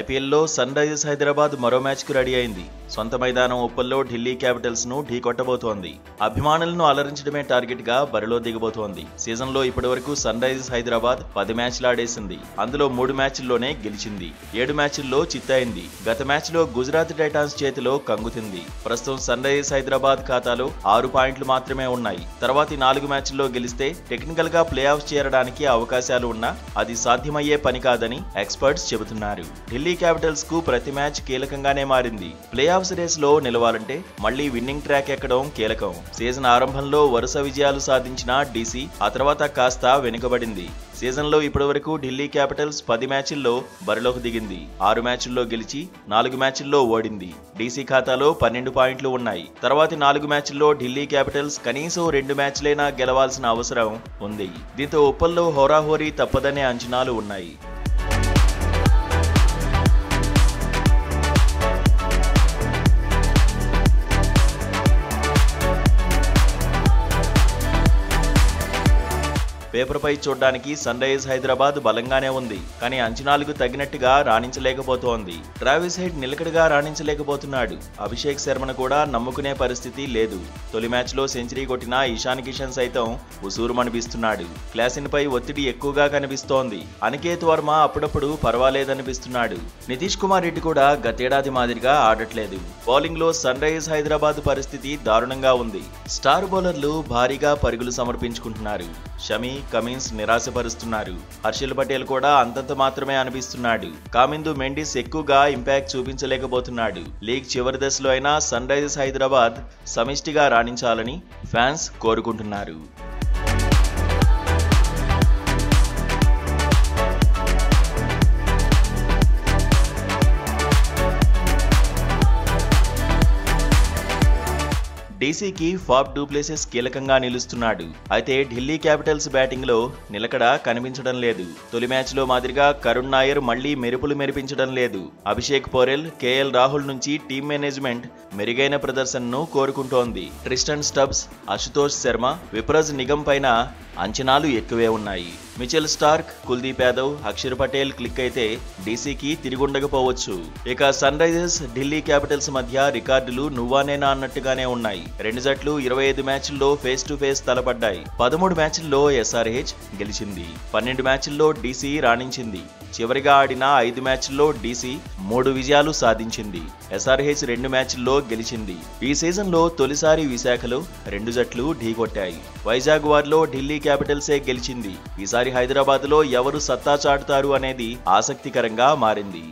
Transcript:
ఐపీఎల్లో sun Risers Hyderabad మరో మ్యాచ్కు రెడీ అయింది. సొంత మైదానం ఉప్పల్లో ఢిల్లీ క్యాపిటల్స్ ను ఢీకొట్టబోతోంది. అభిమానులను అలరించడమే టార్గెట్ గా బరిలో దిగబోతోంది. సీజన్లో ఇప్పటివరకు సన్ రైజర్స్ హైదరాబాద్ 10 మ్యాచ్లు ఆడేసింది. అందులో 3 మ్యాచ్ల్లోనే గెలిచింది. 7 మ్యాచ్ల్లో చిత్తయింది. గత మ్యాచ్లో గుజరాత్ టైటాన్స్ చేతిలో కంగుతింది. ప్రస్తుతం సన్ రైజర్స్ హైదరాబాద్ ఖాతాలో 6 పాయింట్లు మాత్రమే ఉన్నాయి. తర్వాతి 4 మ్యాచ్ల్లో గెలిస్తే టెక్నికల్ గా ప్లే ఆఫ్ చేరడానికి అవకాశాలు ఉన్నా అది సాధ్యమయ్యే పని కాదని ఎక్స్పర్ట్స్ చెబుతున్నారు. ఢిల్లీ క్యాపిటల్స్ కు ప్రతి మ్యాచ్ కీలకంగానే మారింది. ప్లే ఆఫ్స్ రేస్ లో నిలవాలంటే మళ్లీ విన్నింగ్ ట్రాక్ ఎక్కడం కీలకం. సీజన్ ఆరంభంలో వరుస విజయాలు సాధించిన డీసీ ఆ తర్వాత కాస్త వెనుకబడింది. సీజన్లో ఇప్పటివరకు ఢిల్లీ క్యాపిటల్స్ 10 మ్యాచ్ల్లో బరిలోకి దిగింది. 6 మ్యాచ్ల్లో గెలిచి 4 మ్యాచ్ల్లో ఓడింది. డీసీ ఖాతాలో 12 పాయింట్లు ఉన్నాయి. తర్వాతి 4 మ్యాచ్ల్లో ఢిల్లీ క్యాపిటల్స్ కనీసం 2 మ్యాచ్లైనా గెలవాల్సిన అవసరం ఉంది. దీంతో ఉప్పల్లో హోరాహోరీ తప్పదనే అంచనాలు ఉన్నాయి. పేపర్పై చూడడానికి సన్ రైజర్స్ హైదరాబాద్ బలంగానే ఉంది. కానీ అంచనాలకు తగినట్టుగా రాణించలేకపోతోంది. ట్రావిస్ హెడ్ నిలకడగా రాణించలేకపోతున్నాడు. అభిషేక్ శర్మను కూడా నమ్ముకునే పరిస్థితి లేదు. తొలి మ్యాచ్లో సెంచరీ కొట్టిన ఇషాన్ కిషన్ సైతం ఉసూరుమనిపిస్తున్నాడు. క్లాసిన్ పై ఒత్తిడి ఎక్కువగా కనిపిస్తోంది. అనికేత్ వర్మ అప్పుడప్పుడు పర్వాలేదనిపిస్తున్నాడు. నితీష్ కుమార్ రెడ్డి కూడా గతేడాది మాదిరిగా ఆడట్లేదు. బౌలింగ్ లో సన్ రైజర్స్ హైదరాబాద్ పరిస్థితి దారుణంగా ఉంది. స్టార్ బౌలర్లు భారీగా పరుగులు సమర్పించుకుంటున్నారు. షమి, కమిన్స్ నిరాశపరుస్తున్నారు. హర్షల్ పటేల్ కూడా అంతంత మాత్రమే అనిపిస్తున్నాడు. కామిందు మెండిస్ ఎక్కువగా ఇంపాక్ట్ చూపించలేకపోతున్నాడు. లీగ్ చివరి దశలో అయినా సన్ రైజర్స్ హైదరాబాద్ సమిష్టిగా రాణించాలని ఫ్యాన్స్ కోరుకుంటున్నారు. డీసీకి ఫాఫ్ డు ప్లెసిస్ కీలకంగా నిలుస్తున్నాడు. అయితే ఢిల్లీ క్యాపిటల్స్ బ్యాటింగ్ లో నిలకడ కనిపించడం లేదు. తొలి మ్యాచ్ లో మాదిరిగా కరుణ్ నాయర్ మళ్లీ మెరుపులు మెరిపించడం లేదు. అభిషేక్ పోరెల్, కేఎల్ రాహుల్ నుంచి టీమ్ మేనేజ్మెంట్ మెరుగైన ప్రదర్శనను కోరుకుంటోంది. ట్రిస్టన్ స్టబ్స్, అశుతోష్ శర్మ, విప్రజ్ నిగమ్ పైన అంచనాలు ఎక్కువే ఉన్నాయి. Mitchell Starc, Kuldeep Yadav, Axar Patel click అయితే డీసీకి తిరుగుండకపోవచ్చు. ఇక సన్ రైజర్స్, ఢిల్లీ క్యాపిటల్స్ మధ్య రికార్డులు నువ్వానేనా అన్నట్టుగానే ఉన్నాయి. 2 జట్లు 25 మ్యాచ్ల్లో ఫేస్ టు ఫేస్ తలపడ్డాయి. 13 మ్యాచ్ల్లో ఎస్ఆర్హెచ్ గెలిచింది. 12 మ్యాచ్ల్లో డీసీ రాణించింది. చివరిగా ఆడిన 5 మ్యాచ్ల్లో డీసీ 3 విజయాలు సాధించింది. ఎస్ఆర్హెచ్ 2 మ్యాచ్ల్లో గెలిచింది. ఈ సీజన్లో తొలిసారి విశాఖలో 2 జట్లు ఢీకొట్టాయి. వైజాగ్ వార్లో ఢిల్లీ క్యాపిటల్సే గెలిచింది. ఈసారి హైదరాబాద్లో ఎవరు సత్తా చాటుతారు అనేది ఆసక్తికరంగా మారింది.